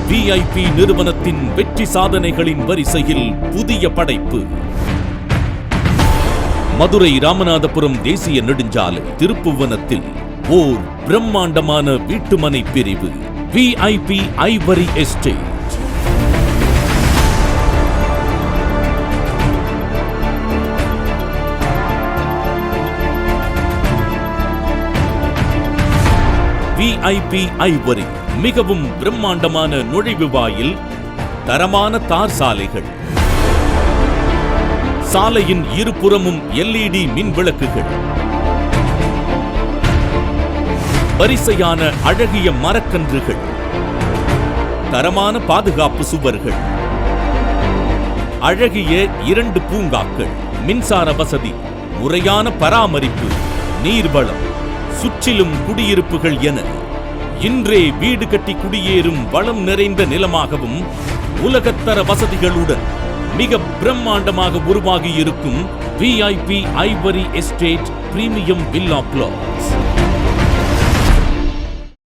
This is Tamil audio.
VIP நிறுவனத்தின் வெற்றி சாதனைகளின் வரிசையில் புதிய படைப்பு. மதுரை ராமநாதபுரம் தேசிய நெடுஞ்சாலை திருப்புவனத்தில் ஓர் பிரம்மாண்டமான வீட்டுமனை பிரிவு VIP ivory estate. VIP Ivory மிகவும் பிரம்மாண்டமான நுழைவு வாயில், தரமான தார் சாலைகள், சாலையின் இருபுறமும் LED மின் விளக்குகள், வரிசையான அழகிய மரக்கன்றுகள், தரமான பாதுகாப்பு சுவர்கள், அழகிய 2 பூங்காக்கள், மின்சார வசதி, முறையான பராமரிப்பு, நீர்வளம், சுற்றிலும் குடியிருப்புகள் என இன்றே வீடு கட்டி குடியேறும் வளம் நிறைந்த நிலமாகவும் உலகத்தர வசதிகளுடன் மிக பிரம்மாண்டமாக உருவாகி இருக்கும் VIP ivory estate premium villa plots.